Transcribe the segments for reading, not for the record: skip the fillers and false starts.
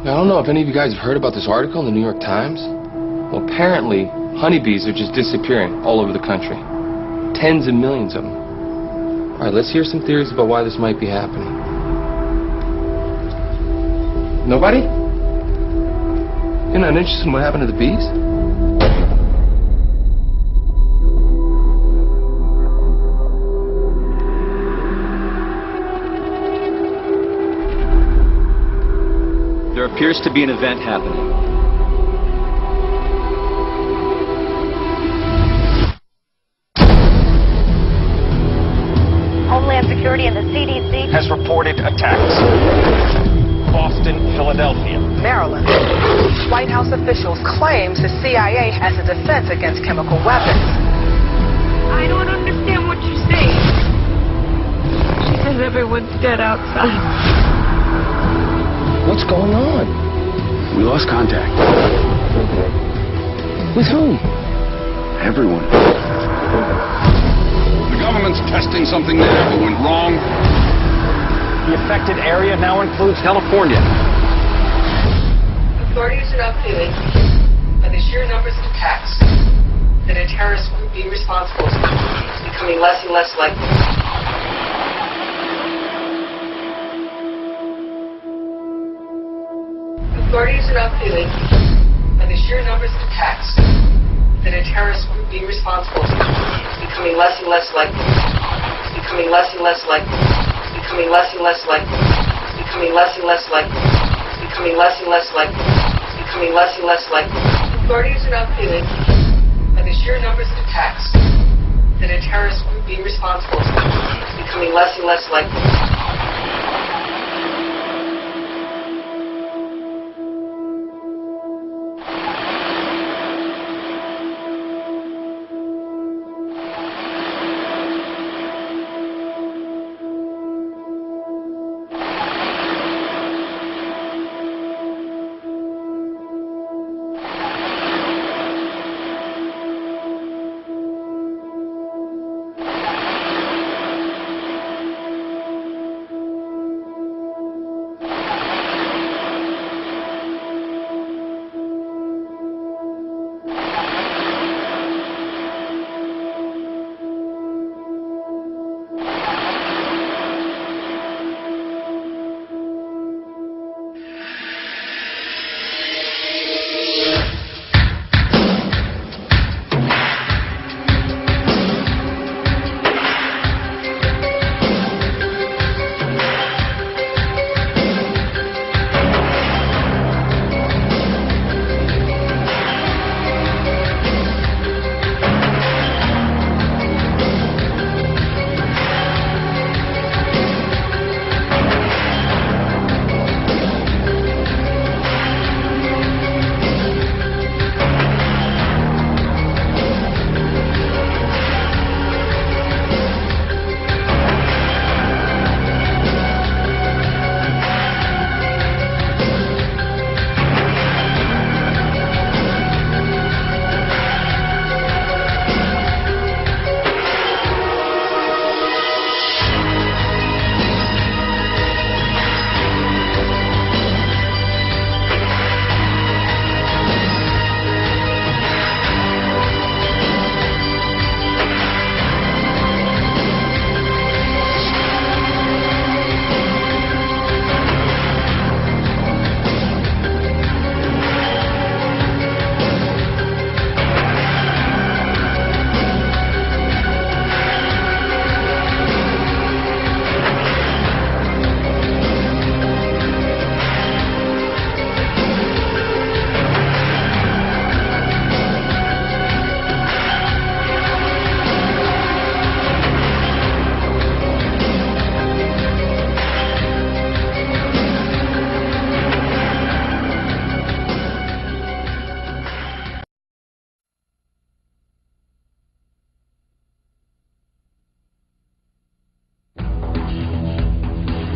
I don't know if any of you guys have heard about this article in the New York Times. Well, apparently, honeybees are just disappearing all over the country. Tens of millions of them. All right, let's hear some theories about why this might be happening. Nobody? You're not interested in what happened to the bees? There appears to be an event happening. Homeland Security and the CDC has reported attacks. Boston, Philadelphia, Maryland. White House officials claims the CIA has a defense against chemical weapons. I don't understand what you're saying. She says everyone's dead outside. What's going on? We lost contact. With whom? Everyone. The government's testing something there that went wrong. the affected area now includes California. Authorities are now feeling, by the sheer numbers of attacks, that a terrorist group being responsible is becoming less and less likely. Authorities are now feeling, by the sheer numbers of attacks, that a terrorist group being responsible is becoming less and less likely. It's becoming less and less likely. It's becoming less and less likely. It's becoming less and less likely. It's becoming less and less likely. It's becoming less and less likely. Authorities are now feeling, by the sheer numbers of attacks, that a terrorist group being responsible is becoming less and less likely.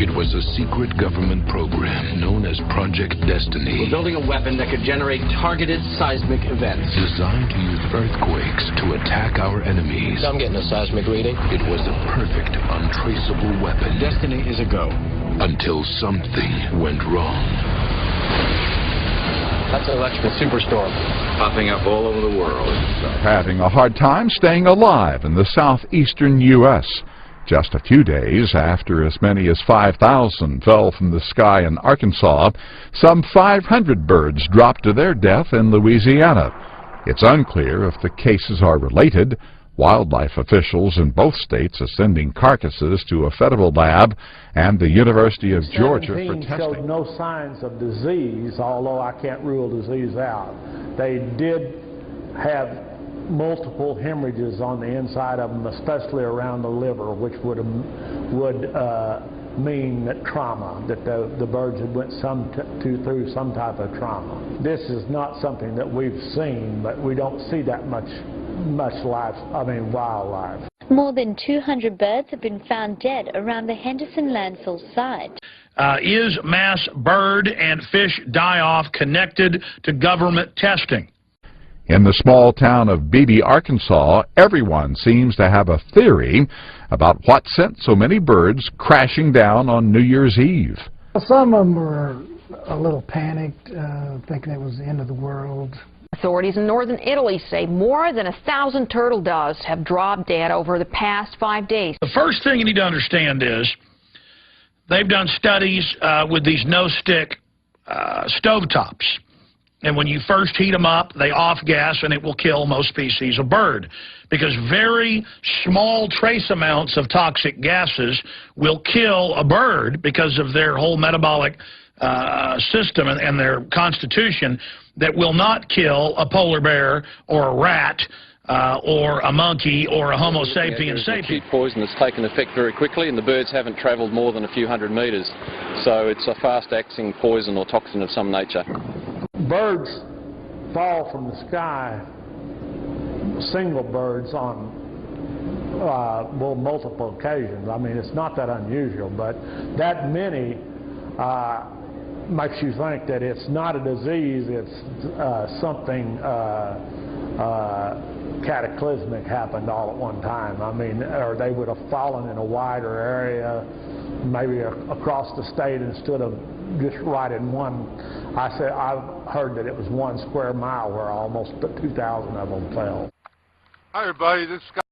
It was a secret government program known as Project Destiny. We're building a weapon that could generate targeted seismic events. Designed to use earthquakes to attack our enemies. I'm getting a seismic reading. It was a perfect, untraceable weapon. Destiny is a go. Until something went wrong. electrical superstorm popping up all over the world. Having a hard time staying alive in the southeastern U.S. Just a few days after as many as 5,000 fell from the sky in Arkansas, some 500 birds dropped to their death in Louisiana. It's unclear if the cases are related. Wildlife officials in both states are sending carcasses to a federal lab and the University of Georgia for testing. Showed no signs of disease, although I can't rule disease out. They did have multiple hemorrhages on the inside of them, especially around the liver, which would mean that trauma, that the birds had went through some type of trauma. This is not something that we've seen, but we don't see that much wildlife. More than 200 birds have been found dead around the Henderson landfill site. Is mass bird and fish die-off connected to government testing? In the small town of Beebe, Arkansas, everyone seems to have a theory about what sent so many birds crashing down on New Year's Eve. Some of them were a little panicked, thinking it was the end of the world. Authorities in northern Italy say more than 1,000 turtle doves have dropped dead over the past 5 days. The first thing you need to understand is they've done studies with these no-stick stovetops. And when you first heat them up, they off-gas, and it will kill most species of bird. Because very small trace amounts of toxic gases will kill a bird because of their whole metabolic system and their constitution, that will not kill a polar bear or a rat or a monkey or a Homo sapiens sapien. Acute poison that's taken effect very quickly, and the birds haven't travelled more than a few hundred metres. So it's a fast-acting poison or toxin of some nature. Birds fall from the sky, single birds, on multiple occasions. I mean, it's not that unusual, but that many makes you think that it's not a disease, it's something cataclysmic happened all at one time. I mean, or they would have fallen in a wider area, maybe across the state instead of just right in one. I've heard that it was 1 square mile where almost 2,000 of them fell. Hi everybody, this is Scott.